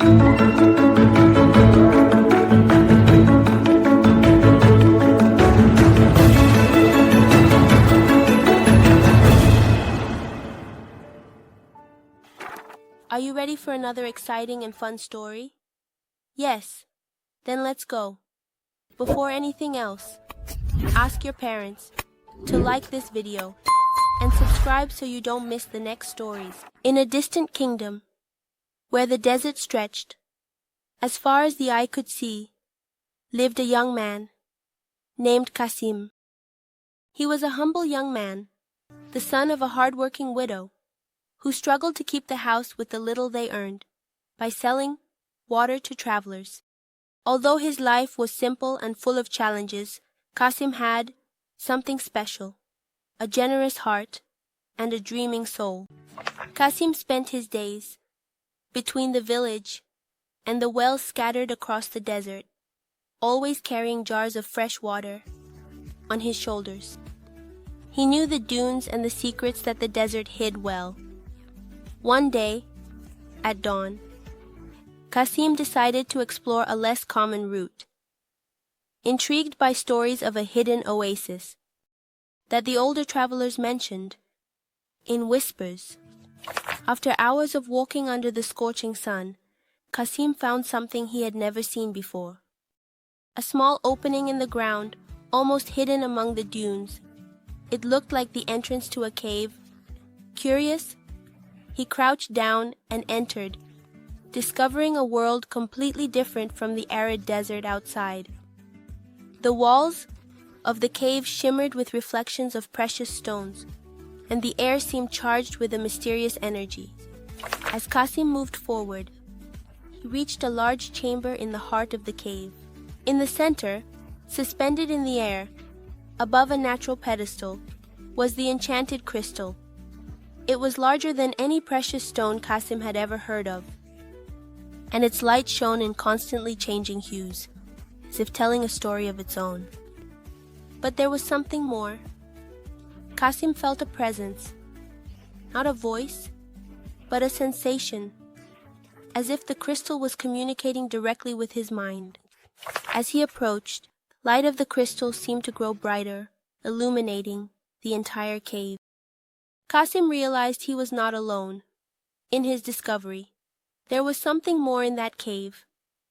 Are you ready for another exciting and fun story? Yes, then let's go. Before anything else, ask your parents to like this video and subscribe so you don't miss the next stories. In a distant kingdom, where the desert stretched as far as the eye could see, lived a young man named Kasim. He was a humble young man, the son of a hard-working widow, who struggled to keep the house with the little they earned by selling water to travelers. Although his life was simple and full of challenges, Kasim had something special, a generous heart and a dreaming soul. Kasim spent his days between the village and the wells scattered across the desert, always carrying jars of fresh water on his shoulders. He knew the dunes and the secrets that the desert hid well. One day, at dawn, Kasim decided to explore a less common route. Intrigued by stories of a hidden oasis that the older travelers mentioned in whispers, after hours of walking under the scorching sun, Kasim found something he had never seen before. A small opening in the ground, almost hidden among the dunes. It looked like the entrance to a cave. Curious, he crouched down and entered, discovering a world completely different from the arid desert outside. The walls of the cave shimmered with reflections of precious stones, and the air seemed charged with a mysterious energy. As Kasim moved forward, he reached a large chamber in the heart of the cave. In the center, suspended in the air, above a natural pedestal, was the enchanted crystal. It was larger than any precious stone Kasim had ever heard of, and its light shone in constantly changing hues, as if telling a story of its own. But there was something more. Kasim felt a presence, not a voice, but a sensation, as if the crystal was communicating directly with his mind. As he approached, the light of the crystal seemed to grow brighter, illuminating the entire cave. Kasim realized he was not alone in his discovery. There was something more in that cave.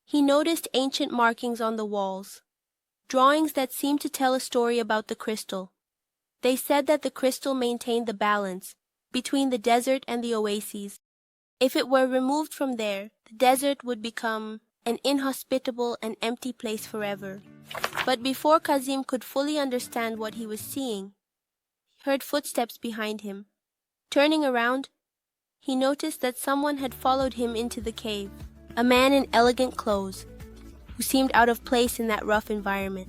He noticed ancient markings on the walls, drawings that seemed to tell a story about the crystal. They said that the crystal maintained the balance between the desert and the oases. If it were removed from there, the desert would become an inhospitable and empty place forever. But before Kasim could fully understand what he was seeing, he heard footsteps behind him. Turning around, he noticed that someone had followed him into the cave, a man in elegant clothes, who seemed out of place in that rough environment.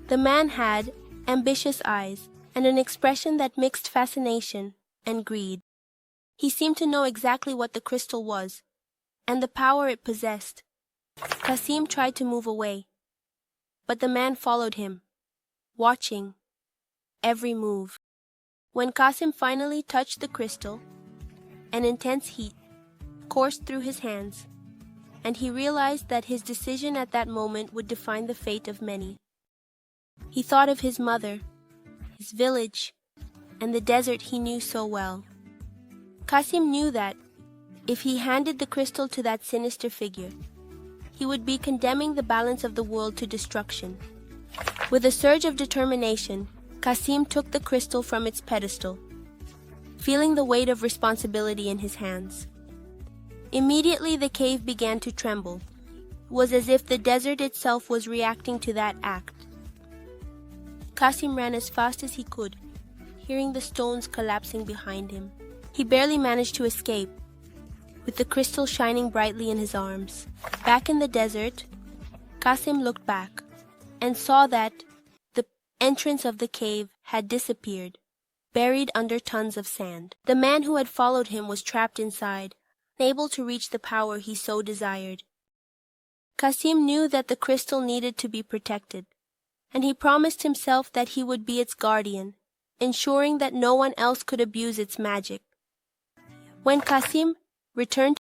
The man had ambitious eyes and an expression that mixed fascination and greed. He seemed to know exactly what the crystal was and the power it possessed. Kasim tried to move away, but the man followed him, watching every move. When Kasim finally touched the crystal, an intense heat coursed through his hands, and he realized that his decision at that moment would define the fate of many. He thought of his mother, his village, and the desert he knew so well. Kasim knew that, if he handed the crystal to that sinister figure, he would be condemning the balance of the world to destruction. With a surge of determination, Kasim took the crystal from its pedestal, feeling the weight of responsibility in his hands. Immediately the cave began to tremble. It was as if the desert itself was reacting to that act. Kasim ran as fast as he could, hearing the stones collapsing behind him. He barely managed to escape, with the crystal shining brightly in his arms. Back in the desert, Kasim looked back and saw that the entrance of the cave had disappeared, buried under tons of sand. The man who had followed him was trapped inside, unable to reach the power he so desired. Kasim knew that the crystal needed to be protected, and he promised himself that he would be its guardian, ensuring that no one else could abuse its magic. When Kasim returned